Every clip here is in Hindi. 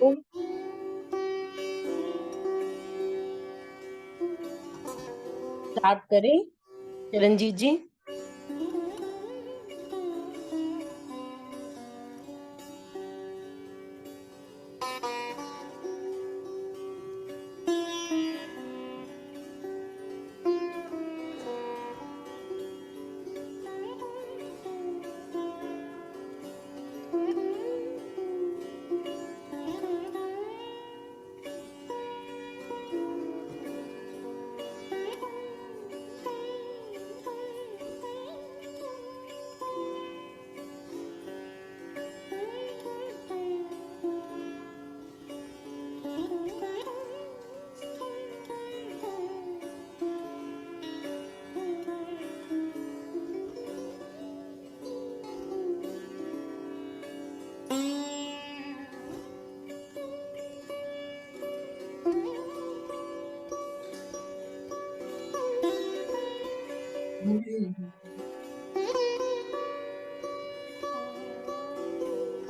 तो स्टार्ट करें चिरंजीव जी।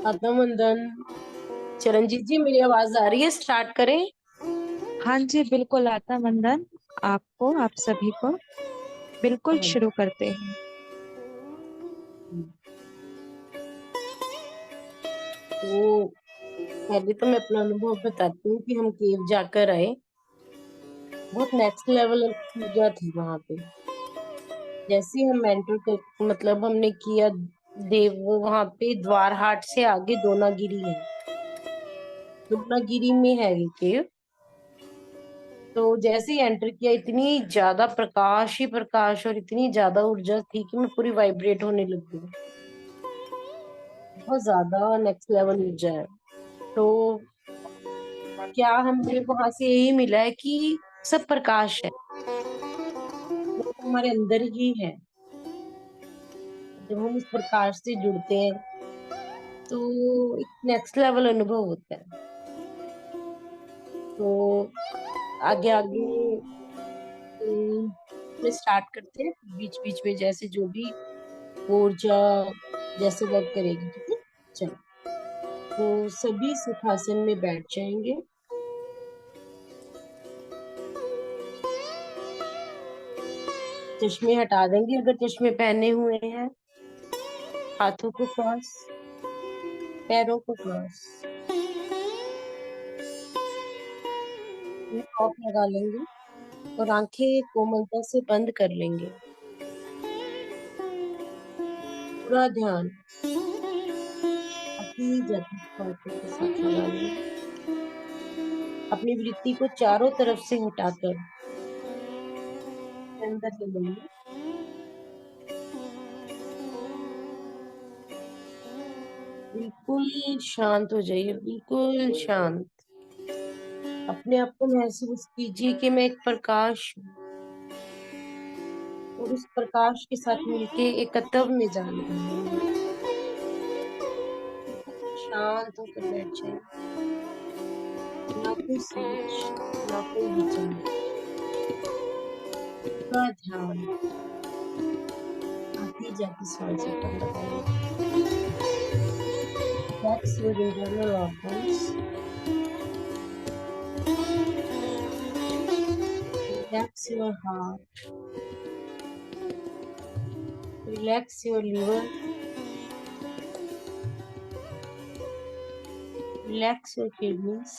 आत्मवंदन। चिरंजीव जी मेरी आवाज आ रही है? स्टार्ट करें। हाँ जी, बिल्कुल आता वंदन आपको, आप सभी को। बिल्कुल हाँ शुरू करते हैं। जी। तो पहले तो मैं अपना अनुभव बताती हूँ कि हम केव जाकर आए। बहुत नेक्स्ट लेवल ऊर्जा थी वहां पे। जैसे ही हम एंटर कर मतलब हमने किया देव, वहां पे द्वार हाट से आगे दोनागिरी है। दोनागिरी में है ये केव। तो जैसे ही एंटर किया इतनी ज्यादा प्रकाश ही प्रकाश और इतनी ज्यादा ऊर्जा थी कि मैं पूरी वाइब्रेट होने लग गई। बहुत ज्यादा नेक्स्ट लेवल ऊर्जा है। तो क्या हमें वहां से यही मिला है कि सब प्रकाश है, वो हमारे अंदर ही है। जब हम उस प्रकाश से जुड़ते हैं तो एक नेक्स्ट लेवल अनुभव होता है। तो आगे आगे में स्टार्ट करते हैं, बीच बीच में जैसे जो भी ऊर्जा जैसे वर्क करेगी। ठीक है, चलो। तो सभी सुखासन में बैठ जाएंगे। चश्मे हटा देंगे अगर चश्मे पहने हुए हैं। हाथों को क्रॉस, पैरों को क्रॉस, ऑफ लगा लेंगे और आंखें कोमलता से बंद कर लेंगे। पूरा ध्यान अपनी जाति बातों के साथ लगा लेंगे। अपनी वृत्ति को चारों तरफ से हटाकर अंदर ले लेंगे। बिल्कुल शांत हो जाइए, बिल्कुल शांत। अपने आप को महसूस कीजिए कि मैं एक प्रकाश हूँ और उस प्रकाश के साथ मिलके एक तत्व में जान रही हूँ। शांत होकर बैठ जाए, ना कोई सोच, ना कोई विचार। पूरा ध्यान आती जाती सांसों पर लगाइए। Relax your internal organs. Relax your heart. Relax your liver. Relax your kidneys.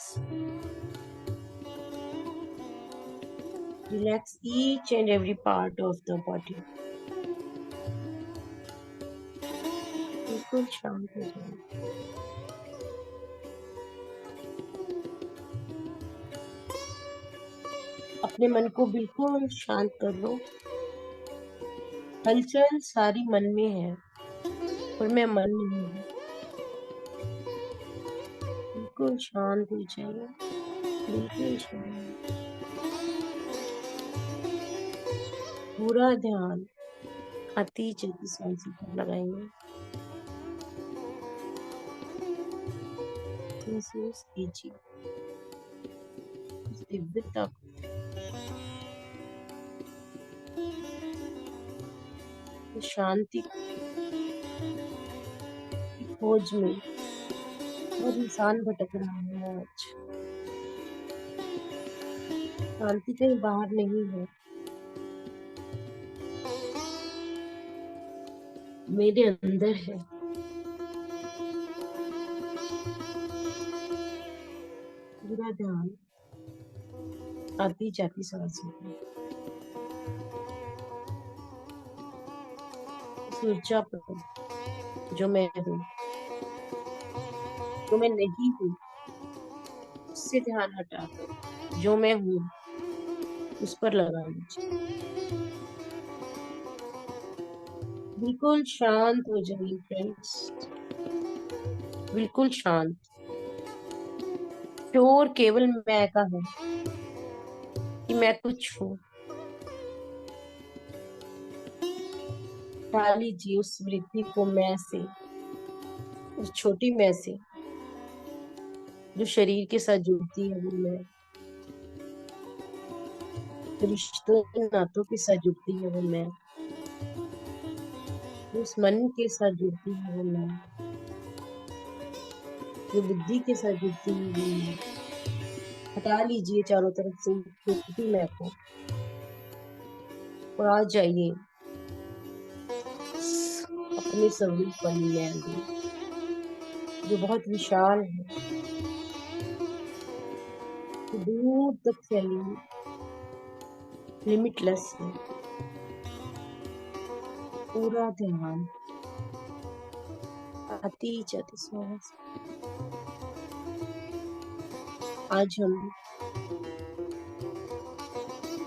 Relax each and every part of the body. बिल्कुल शांत हो जाए। अपने मन को बिल्कुल शांत कर लो। हलचल सारी मन में है और मैं मन नहीं हूँ। बिल्कुल शांत हो जाइए, बिल्कुल शांत। पूरा ध्यान आती जाती सांसों पर लगाएंगे। महसूस कीजिए उस दिव्यता को, उस शांति की खोज में हर इंसान भटक रहा है। आज शांति कहीं बाहर नहीं है, मेरे अंदर है। पूरा ध्यान आती जाती सांसों पर, उस ऊर्जा पर जो मैं हूँ, जो मैं नहीं हूँ, उससे ध्यान हटाकर जो मैं हूँ उस पर लगा लीजिए। बिल्कुल शांत हो जाइए फ्रेंड्स, बिल्कुल शांत। शोर केवल मैं का है कि मैं कुछ हूँ। हटा लीजिए उस वृत्ति को मैं से, उस छोटी मैं से जो शरीर के साथ जुड़ती है, वो मैं। रिश्तों नातों के साथ जुड़ती है, वो मैं। उस मन के साथ जुड़ती है, वो मैं। जो बुद्धि के साथ जुड़ती है, वो मैं। हटा लीजिए चारों तरफ से छोटी मैं को और आ जाइए अपने स्वरूप वाली मैं में, जो बहुत विशाल है, जो दूर तक फैली है, लिमिटलेस है। पूरा ध्यान आती जाती सांस। आज हम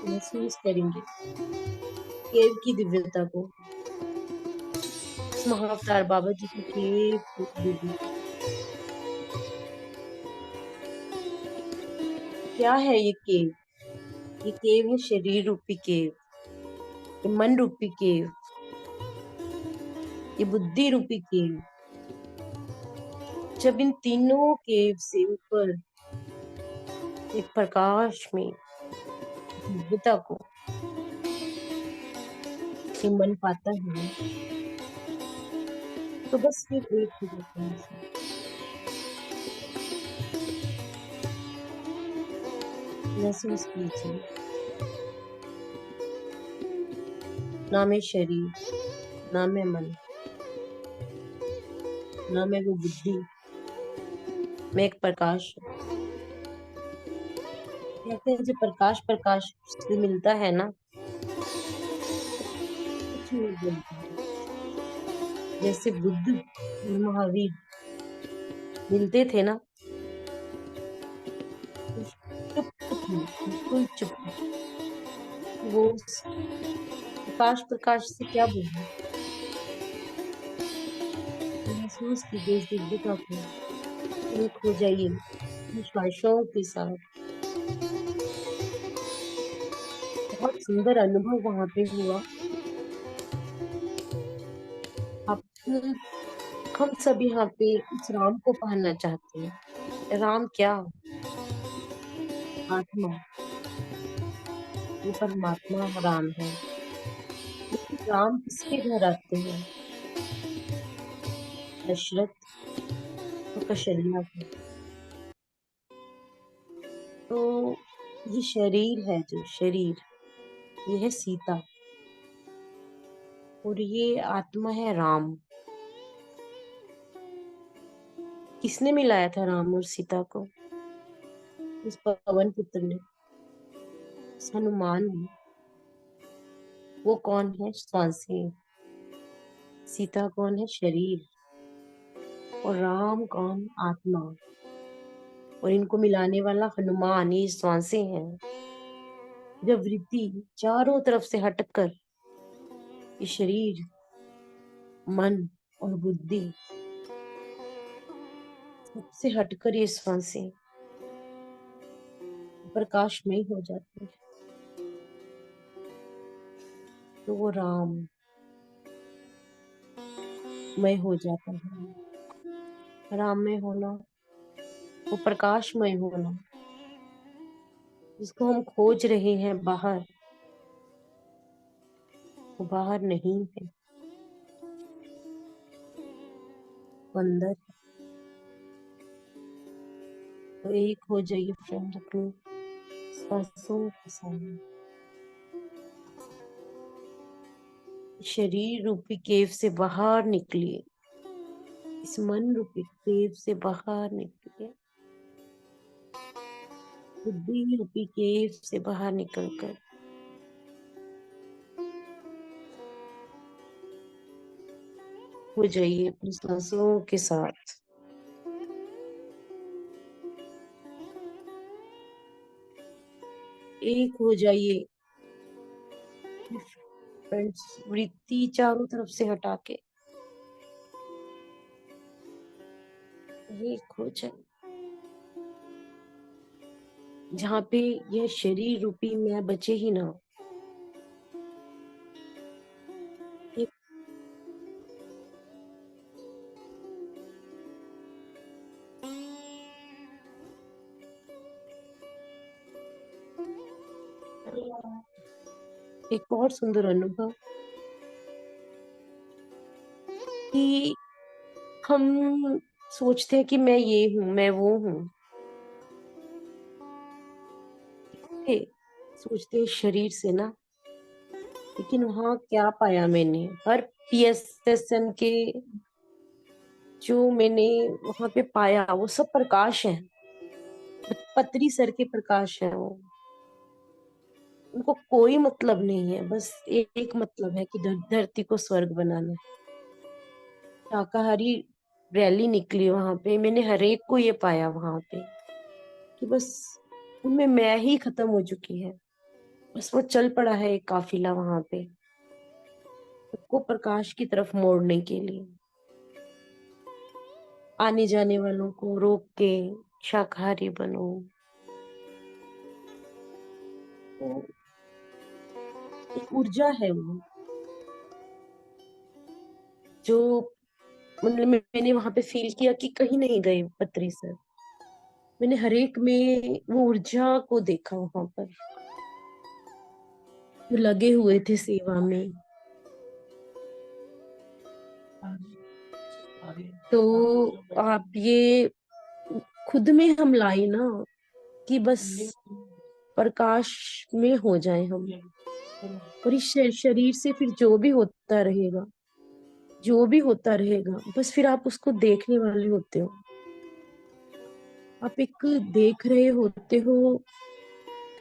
महसूस करेंगे केव की दिव्यता को, महाअवतार बाबा जी की केव की दिव्यता। क्या है ये केव? ये केव है शरीर रूपी केव, ये मन रूपी केव, ये बुद्धि रूपी केव। जब इन तीनों केव से ऊपर एक प्रकाश में दिव्यता को ये मन पाता है, तो बस फिर एक हो जाता है इसमें। महसूस कीजिए, ना मैं शरीर, ना मैं मन, ना मैं वो बुद्धि, मैं एक प्रकाश हूँ। कहते हैं जब प्रकाश प्रकाश से मिलता है ना, कुछ नहीं बोलता है। जैसे बुद्ध और महावीर मिलते थे ना, तो चुप थे, बिल्कुल चुप। वो प्रकाश प्रकाश से क्या बोले? महसूस कीजिए इस दिव्यता को, एक हो जाइए विश्वासों के साथ। बहुत सुंदर अनुभव वहां पे हुआ। आप हम सब यहाँ पे उस राम को पाना चाहते हैं। राम क्या? आत्मा। वो परमात्मा राम है। लेकिन राम किसके घर आते हैं? दशरथ और कौशल्या के। तो ये शरीर है, जो शरीर, ये है सीता और ये आत्मा है राम। किसने मिलाया था राम और सीता को? उस पवन पुत्र ने, उस हनुमान ने। वो कौन है? श्वासें। सीता कौन है? शरीर। और राम कौन? आत्मा। और इनको मिलाने वाला हनुमान, ये श्वासें हैं। जब वृत्ति चारों तरफ से हटकर ये शरीर, मन और बुद्धि सबसे हटकर ये श्वासें प्रकाशमय हो जाती है, तो वो राममय हो जाता है। राममय होना, वो प्रकाशमय होना, जिसको हम खोज रहे हैं बाहर, वो बाहर नहीं है, वो अंदर है। तो एक हो जाइए फ्रेंड अपनी सांसों के सामने। शरीर रूपी केव से बाहर निकलिए, इस मन रूपी केव से बाहर निकलिए, बुद्धि रूपी केव से बाहर निकलकर हो जाइए अपनी सांसों के साथ। एक हो जाइए फ्रेंड्स, वृत्ति चारों तरफ से हटा के एक हो जाए, जहाँ पे यह शरीर रूपी मैं बचे ही ना। एक एक और सुंदर अनुभव कि हम सोचते हैं कि मैं ये हूँ, मैं वो हूँ, सोचते हैं शरीर से ना, लेकिन वहां क्या पाया मैंने, हर PSSM के जो मैंने वहां पे पाया वो सब प्रकाश है, पतरी सर के प्रकाश है वो। उनको कोई मतलब नहीं है, बस एक मतलब है कि धरती को स्वर्ग बनाना। शाकाहारी रैली निकली वहां पे, मैंने हर एक को ये पाया वहां पे कि बस उनमें मैं ही खत्म हो चुकी है, बस वो चल पड़ा है एक काफिला वहां पे सबको प्रकाश की तरफ मोड़ने के लिए, आने जाने वालों को रोक के शाकाहारी बनो। तो एक ऊर्जा है वो जो मतलब मैंने वहां पे फील किया कि कहीं नहीं गए पत्री सर, मैंने हर एक में वो ऊर्जा को देखा वहां पर, जो लगे हुए थे सेवा में। तो आप ये खुद में हम लाई ना कि बस प्रकाश में हो जाए हम, और इस शरीर से फिर जो भी होता रहेगा, जो भी होता रहेगा, बस फिर आप उसको देखने वाले होते हो, आप एक देख रहे होते हो,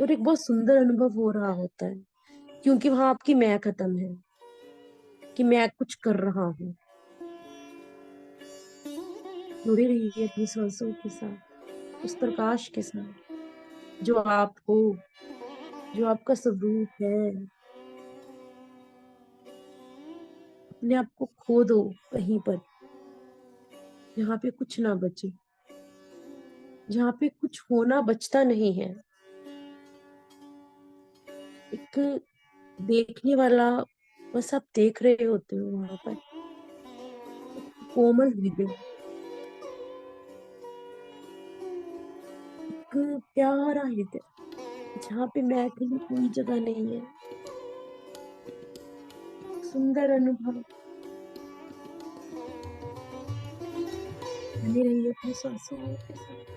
और एक बहुत सुंदर अनुभव हो रहा होता है, क्योंकि वहां आपकी मैं खत्म है कि मैं कुछ कर रहा हूँ। जुड़े रहिए अपनी सांसों के साथ, उस प्रकाश के साथ जो आप हो, जो आपका स्वरूप है। अपने आप को खो दो कहीं पर, जहाँ पे कुछ ना बचे, जहाँ पे कुछ होना बचता नहीं है। एक देखने वाला, बस आप देख रहे होते हो वहां पर, कोमल हृदय, एक प्यारा हृदय, जहाँ पे मैं के लिए कोई जगह नहीं है। सुंदर अनुभव, बने रहिए अपनी सांसों के साथ।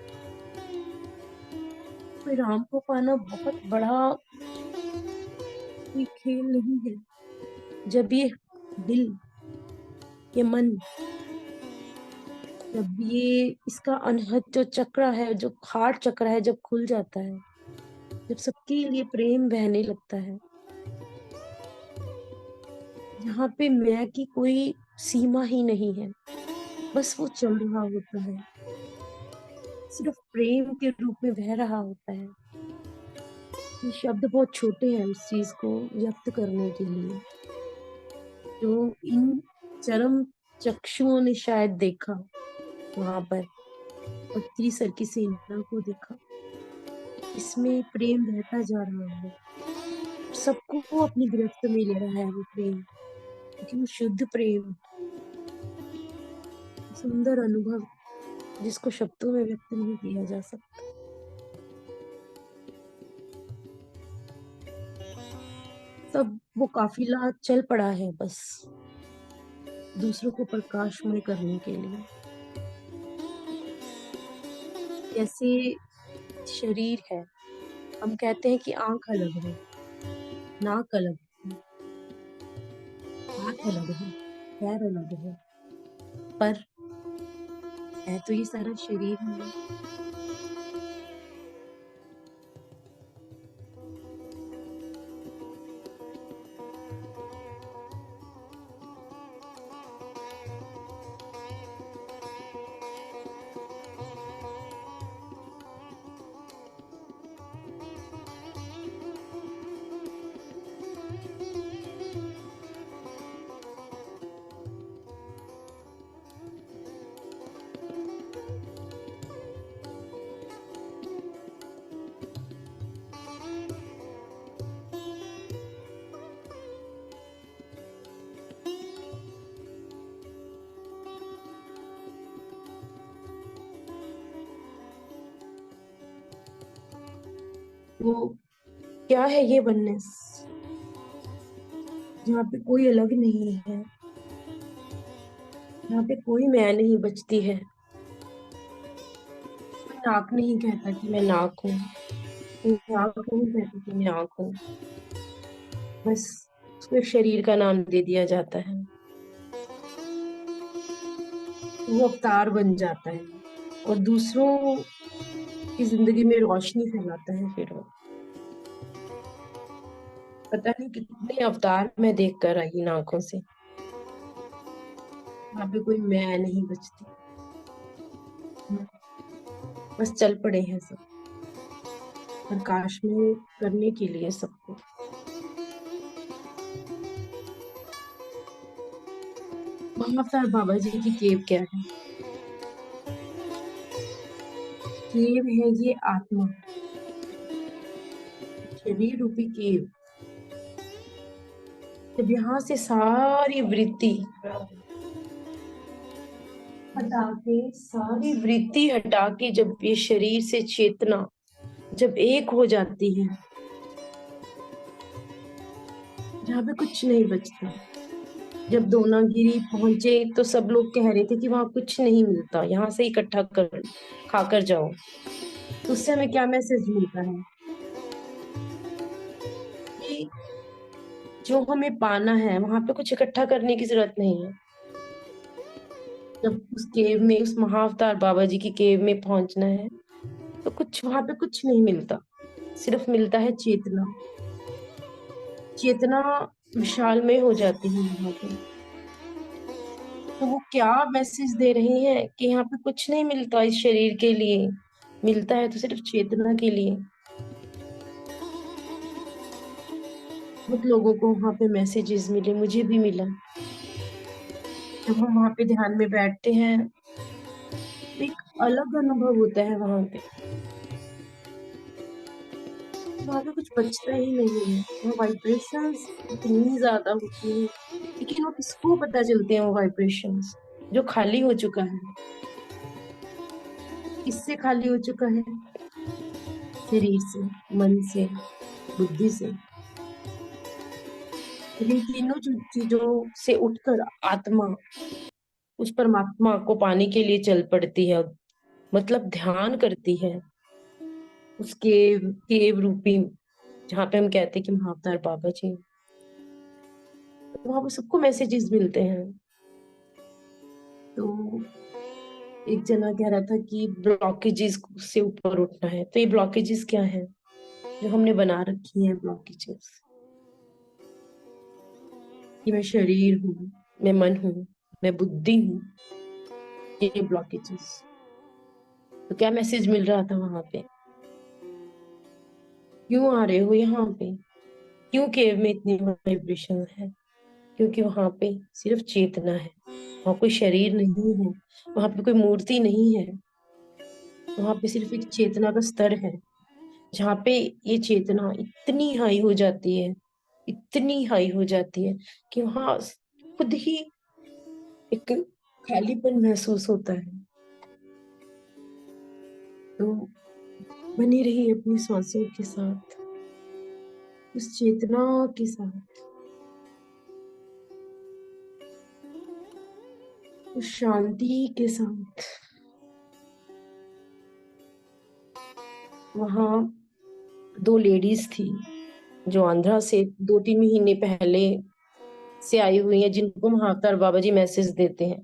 कोई राम को पाना बहुत बड़ा कोई खेल नहीं है, जब ये दिल, ये मन, जब ये इसका अनहद जो चक्र है, जो खाट चक्र है, जब खुल जाता है, जब सबके लिए प्रेम बहने लगता है, जहाँ पे मैं की कोई सीमा ही नहीं है, बस वो चल रहा होता है, सिर्फ प्रेम के रूप में बह रहा होता है। ये शब्द बहुत छोटे हैं उस चीज को व्यक्त करने के लिए, जो इन चरम चक्षुओं ने शायद देखा वहां पर, पत्री सर की सेना को देखा, इसमें प्रेम बहता जा रहा है, सबको वो अपनी गिरफ्त में ले रहा है वो प्रेम, क्योंकि वो शुद्ध प्रेम, सुंदर अनुभव जिसको शब्दों में व्यक्त नहीं किया जा सकता। सब वो काफिला चल पड़ा है बस दूसरों को प्रकाशमय करने के लिए। जैसे शरीर है। हम कहते हैं कि आंख अलग है, नाक अलग है, हाथ अलग है, पैर अलग है, पर है तो ये सारा शरीर ही है। तो क्या है ये वननेस, जहाँ पे कोई अलग नहीं है, जहाँ पे कोई मैं नहीं बचती है। कोई नाक नहीं कहता कि मैं नाक हूँ, कोई आंख नहीं कहती कि मैं आंख हूँ। बस उसको एक शरीर का नाम दे दिया जाता है, वो अवतार बन जाता है और दूसरों की जिंदगी में रोशनी फैलाता है। फिर वो पता नहीं कितने अवतार मैं देख कर आई इन आंखों से। वहां पे कोई मैं नहीं बचती, बस चल पड़े हैं सब प्रकाश में करने के लिए सबको। महाअवतार बाबा जी की केव क्या है? केव है ये आत्मा, शरीर रूपी केव। जब यहाँ से सारी वृत्ति हटा के, सारी वृत्ति हटा के, जब ये शरीर से चेतना जब एक हो जाती है, जहाँ पे कुछ नहीं बचता। जब दोनागिरी पहुंचे तो सब लोग कह रहे थे कि वहां कुछ नहीं मिलता, यहाँ से इकट्ठा कर खाकर जाओ। तो उससे हमें क्या मैसेज मिलता है कि जो हमें पाना है वहां पे कुछ इकट्ठा करने की जरूरत नहीं है। जब उस केव में, उस महाअवतार बाबा जी की केव में पहुंचना है तो कुछ वहां पे कुछ नहीं मिलता, सिर्फ मिलता है चेतना। चेतना विशाल में हो जाती है वहां पे। तो वो क्या मैसेज दे रहे हैं कि यहाँ पे कुछ नहीं मिलता इस शरीर के लिए, मिलता है तो सिर्फ चेतना के लिए। बहुत लोगों को वहां पे मैसेजेस मिले, मुझे भी मिला। जब हम वहां पे ध्यान में बैठते हैं तो एक अलग अनुभव होता है वहां पे। वहां पे कुछ बचता ही नहीं है, वहाँ वाइब्रेशंस इतनी ज्यादा होती है, लेकिन वो किसको पता चलते हैं वो वाइब्रेशंस? जो खाली हो चुका है। किससे खाली हो चुका है? शरीर से, मन से, बुद्धि से। जब इन तीनों चीजों से उठकर आत्मा उस परमात्मा को पाने के लिए चल पड़ती है, मतलब ध्यान करती है उस केव रूपी, जहाँ पे हम कहते हैं कि महाअवतार बाबा जी। तो वहां पर सबको मैसेजेस मिलते हैं। तो एक जना कह रहा था कि ब्लॉकेजेस से ऊपर उठना है। तो ये ब्लॉकेजेस क्या है जो हमने बना रखी है? ब्लॉकेजेस कि मैं शरीर हूँ, मैं मन हूँ, मैं बुद्धि हूँ, ये ब्लॉकेजेस। तो क्या मैसेज मिल रहा था वहां पे? क्यों आ रहे हो यहाँ पे? क्यों केव में इतनी वाइब्रेशन है? क्योंकि वहां पे सिर्फ चेतना है, वहां कोई शरीर नहीं है, वहां पे कोई मूर्ति नहीं है। वहां पे सिर्फ एक चेतना का स्तर है, जहाँ पे ये चेतना इतनी हाई हो जाती है, इतनी हाई हो जाती है कि वहां खुद ही एक खालीपन महसूस होता है। तो बनी रही अपनी सांसों के साथ, उस चेतना के साथ, उस शांति के साथ, वहाँ 2 लेडीज थी जो आंध्रा से 2-3 महीने पहले से आई हुई हैं, जिनको महाअवतार बाबा जी मैसेज देते हैं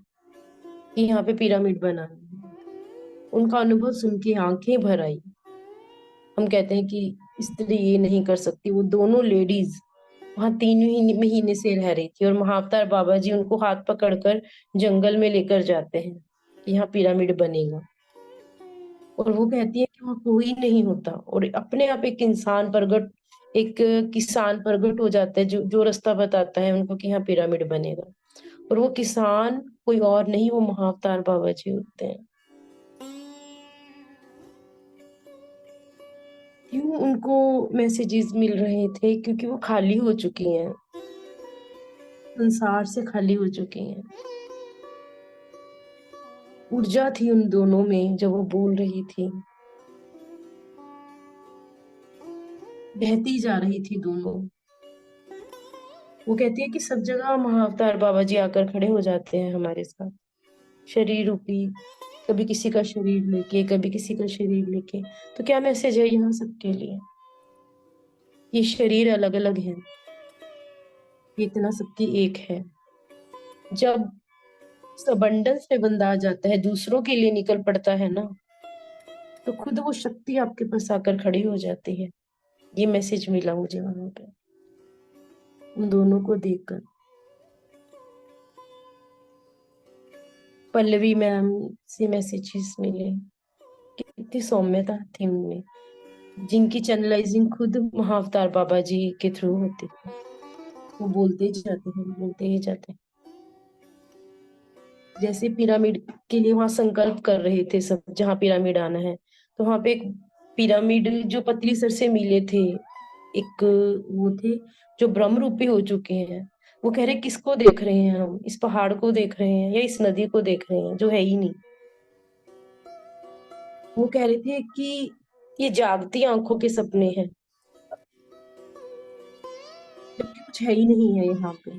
कि यहाँ पे पिरामिड बनाना है। उनका अनुभव सुन के आंखें भर आई। हम कहते हैं कि स्त्री ये नहीं कर सकती। वो दोनों लेडीज वहां 3 महीने से रह रही थी और महाअवतार बाबा जी उनको हाथ पकड़कर जंगल में लेकर जाते हैं कि यहाँ पिरामिड बनेगा। और वो कहती है कि वहाँ कोई नहीं होता और अपने आप एक इंसान प्रगट, एक किसान प्रगट हो जाता है जो जो रास्ता बताता है उनको कि यहाँ पिरामिड बनेगा। और वो किसान कोई और नहीं, वो महाअवतार बाबा जी होते हैं। क्यों उनको मैसेजेस मिल रहे थे? क्योंकि वो खाली हो चुकी हैं, संसार से खाली हो चुकी हैं। ऊर्जा थी उन दोनों में जब वो बोल रही थी, बहती जा रही थी दोनों। वो कहती है कि सब जगह महाअवतार बाबा जी आकर खड़े हो जाते हैं हमारे साथ, शरीर रूपी, कभी किसी का शरीर लेके, कभी किसी का शरीर लेके। तो क्या मैसेज है यहाँ सबके लिए? ये शरीर अलग अलग है, ये इतना सबकी एक है। जब सबंडस में बंदा आ जाता है, दूसरों के लिए निकल पड़ता है ना, तो खुद वो शक्ति आपके पास आकर खड़ी हो जाती है। ये मैसेज मिला मुझे वहां पे उन दोनों को देखकर। पल्लवी मैम से मैसेजेस मिले, कितनी सौम्यता थी उनमें, जिनकी चैनलाइजिंग खुद महाअवतार बाबा जी के थ्रू होती है। वो बोलते ही जाते हैं, बोलते ही जाते हैं। जैसे पिरामिड के लिए वहां संकल्प कर रहे थे सब, जहाँ पिरामिड आना है, तो वहां पे एक पिरामिड जो पतली सर से मिले थे, एक वो थे जो ब्रह्म रूपी हो चुके हैं। वो कह रहे किसको देख रहे हैं हम? इस पहाड़ को देख रहे हैं या इस नदी को देख रहे हैं जो है ही नहीं? वो कह रहे थे कि ये जागती आंखों के सपने हैं, जबकि कुछ है ही नहीं है यहाँ पे।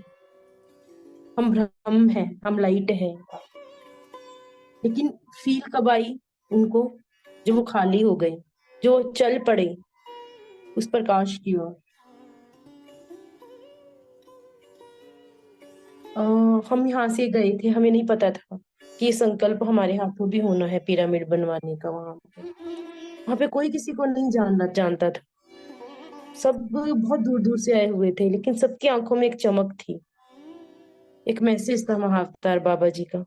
हम भ्रम है, हम लाइट है। लेकिन फील कब आई उनको? जब वो खाली हो गए, जो चल पड़े उस प्रकाश की ओर। हम यहाँ से गए थे, हमें नहीं पता था कि ये संकल्प हमारे हाथों भी होना है, पिरामिड बनवाने का। वहां पे कोई किसी को नहीं जानता था। सब बहुत दूर दूर से आए हुए थे, लेकिन सबकी आंखों में एक चमक थी, एक मैसेज था महाअवतार बाबा जी का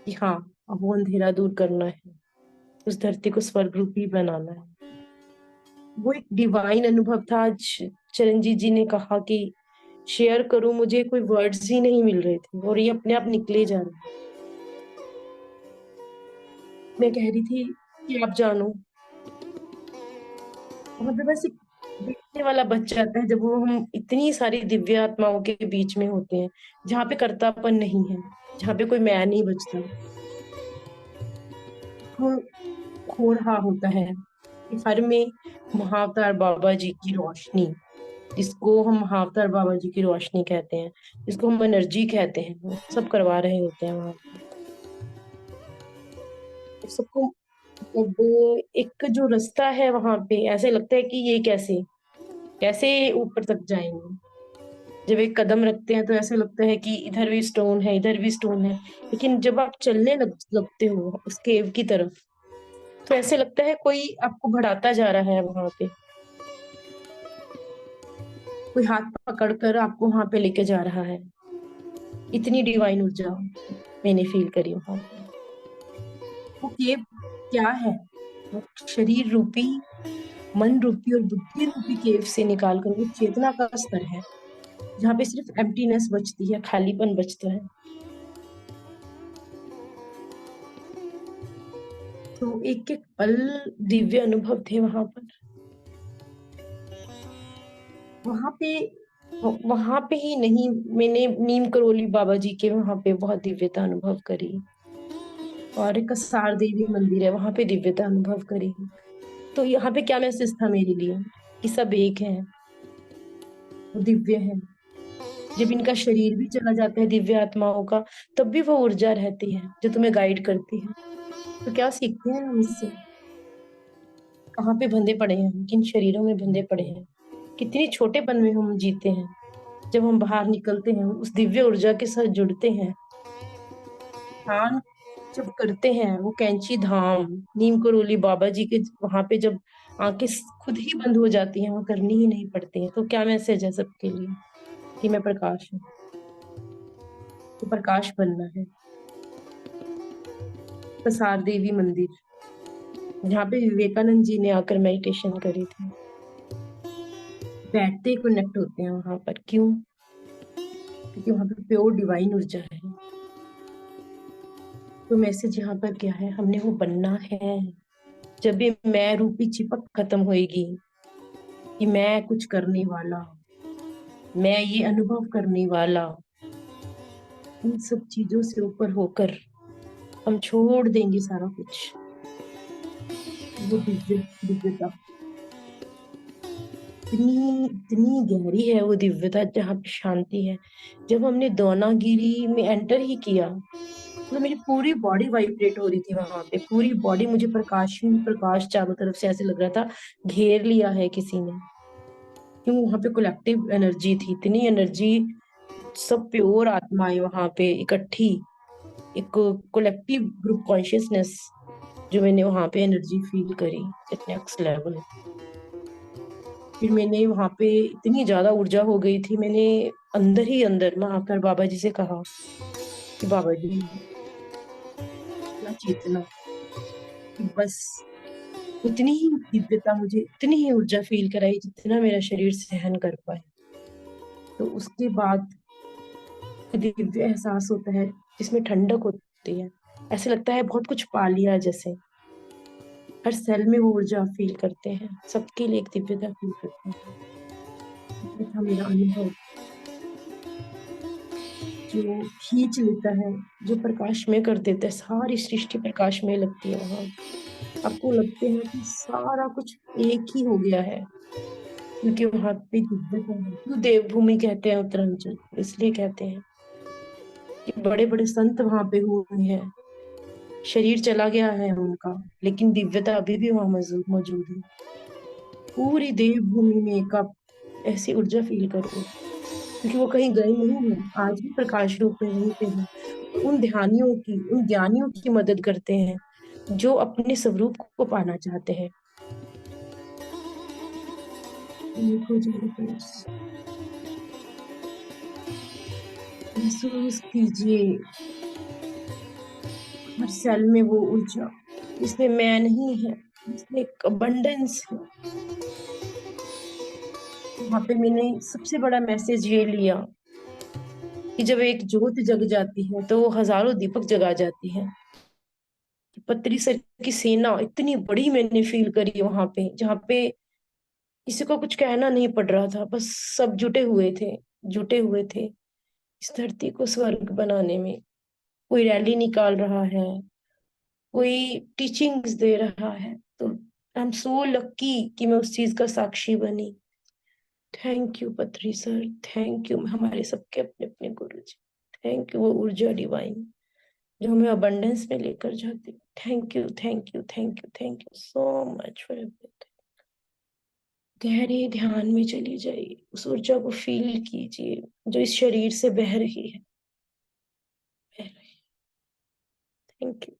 कि हाँ, अब वो अंधेरा दूर करना है, उस धरती को स्वर्ग रूपी बनाना है। वो एक डिवाइन अनुभव था। आज चिरंजीत जी ने कहा कि शेयर करूं, मुझे कोई वर्ड्स ही नहीं मिल रहे थे और ये अपने आप निकले जा रहे। मैं कह रही थी कि आप जानो, वहां पे बस एक देखने वाला बच जाता है जब वो हम इतनी सारी दिव्य आत्माओं के बीच में होते हैं, जहाँ पे कर्तापन नहीं है, जहाँ पे कोई मैं नहीं बचता। वो खो रहा होता है कि हर में महाअवतार बाबा जी की रोशनी, जिसको हम महाअवतार बाबा जी की रोशनी कहते हैं, जिसको हम एनर्जी कहते हैं, वो सब करवा रहे होते हैं वहां पे। तो सबको अब एक जो रास्ता है वहां पे, ऐसे लगता है कि ये कैसे कैसे ऊपर तक जाएंगे। जब एक कदम रखते हैं तो ऐसे लगता है कि इधर भी स्टोन है, इधर भी स्टोन है। लेकिन जब आप चलने लगते हो उस केव की तरफ, तो ऐसे लगता है कोई आपको बढ़ाता जा रहा है वहां पे, कोई हाथ पकड़कर आपको वहां पे लेके जा रहा है। इतनी डिवाइन ऊर्जा मैंने फील करी वहां पे। वो केव क्या है? वो शरीर रूपी, मन रूपी और बुद्धि रूपी केव से निकालकर वो चेतना का स्तर है, जहाँ पे सिर्फ एम्प्टीनेस बचती है, खालीपन बचता है। तो एक एक पल दिव्य अनुभव थे वहां पर। वहां पे वहां पे ही नहीं, मैंने नीम करोली बाबा जी के वहां पे बहुत दिव्यता अनुभव करी, और एक कसार देवी मंदिर है, वहां पे दिव्यता अनुभव करी। तो यहाँ पे क्या मैसेज था मेरे लिए? कि सब एक है, वो दिव्य है। जब इनका शरीर भी चला जाता है दिव्य आत्माओं का, तब भी वो ऊर्जा रहती है जो तुम्हें गाइड करती है। तो क्या सीखते हैं हम इससे? कहाँ पे बंधे पड़े हैं, किन शरीरों में बंधे पड़े हैं, कितनी छोटेपन में हम जीते हैं। जब हम बाहर निकलते हैं, उस दिव्य ऊर्जा के साथ जुड़ते हैं, ध्यान जब करते हैं, वो कैंची धाम, नीम करोली बाबा जी के वहां पे जब आंखें खुद ही बंद हो जाती हैं, वो करनी ही नहीं पड़ती है, तो क्या मैसेज है सबके लिए कि मैं प्रकाश हूँ, तो प्रकाश बनना है। कसार देवी मंदिर, जहाँ पे विवेकानंद जी ने आकर मेडिटेशन करी थी, बैठते ही कनेक्ट होते हैं वहां पर। क्यों? क्योंकि वहां पे प्योर डिवाइन ऊर्जा है। तो मैसेज यहाँ पर क्या है, हमने वो बनना है। जब ये मैं रूपी चिपक खत्म होएगी कि मैं कुछ करने वाला, मैं ये अनुभव करने वाला, इन सब चीजों से ऊपर होकर हम छोड़ देंगे सारा कुछ। वो दिव्यता इतनी इतनी गहरी है, वो दिव्यता जहाँ पे शांति है। जब हमने दोनागिरी में एंटर ही किया, तो मेरी पूरी बॉडी वाइब्रेट हो रही थी वहां पे, पूरी बॉडी मुझे प्रकाश ही प्रकाश चारों तरफ से ऐसे लग रहा था घेर लिया है किसी ने। क्यों? वहां पे कलेक्टिव एनर्जी थी, इतनी एनर्जी, सब प्योर आत्माएं वहां पे इकट्ठी, एक कलेक्टिव ग्रुप कॉन्शियसनेस, जो मैंने वहां पे एनर्जी फील करी एट नेक्स्ट लेवल। फिर मैंने वहां पे इतनी ज्यादा ऊर्जा हो गई थी, मैंने अंदर ही अंदर में आकर बाबा जी से कहा कि बाबा जी, ना चेतना कि बस उतनी ही दिव्यता मुझे, इतनी ही ऊर्जा फील कराई जितना मेरा शरीर सहन कर पाए। तो उसके बाद दिव्य एहसास होता है जिसमें ठंडक होती है, ऐसे लगता है बहुत कुछ पा लिया जैसे। हर सेल में वो ऊर्जा फील करते हैं, सबके लिए एक दिव्यता फील करते हैं। ये था मेरा अनुभव, जो खींच लेता है, जो प्रकाश में कर देता है, सारी सृष्टि प्रकाश में लगती है वहां। आपको लगते हैं कि सारा कुछ एक ही हो गया है, क्योंकि वहां पे दिव्यता है। क्यों देवभूमि कहते हैं उत्तरांचल? इसलिए कहते हैं कि बड़े बड़े संत वहां पे हुए हैं, शरीर चला गया है उनका, लेकिन दिव्यता अभी भी वहां मौजूद है। पूरी देवभूमि में एक आप ऐसी ऊर्जा फील करो, क्योंकि वो कहीं गए नहीं है, आज भी प्रकाश रूप में वहीं पे है। उन ध्यानियों की, उन ज्ञानियों की मदद करते हैं जो अपने स्वरूप को पाना चाहते हैं। महसूस कीजिए हर सेल में वो ऊर्जा, इसमें मैं नहीं है, इसमें एक अबंडेंस है। वहां पे मैंने सबसे बड़ा मैसेज ये लिया कि जब एक ज्योत जग जाती है तो वो हजारों दीपक जगा जाती है। पत्री सर की सेना इतनी बड़ी मैंने फील करी वहां पे, जहाँ पे किसी को कुछ कहना नहीं पड़ रहा था, बस सब जुटे हुए थे, जुटे हुए थे इस धरती को स्वर्ग बनाने में। कोई रैली निकाल रहा है, कोई टीचिंग्स दे रहा है, तो आई एम सो लकी कि मैं उस चीज का साक्षी बनी। थैंक यू पत्री सर, थैंक यू हमारे सबके अपने अपने गुरु जी, थैंक यू वो ऊर्जा डिवाइन जो हमें अबंडेंस में लेकर जाती। Thank you, thank you, thank you, thank you so much for everything. गहरे ध्यान में चली जाइए, उस ऊर्जा को फील कीजिए जो इस शरीर से बह रही है, बह रही है। Thank you.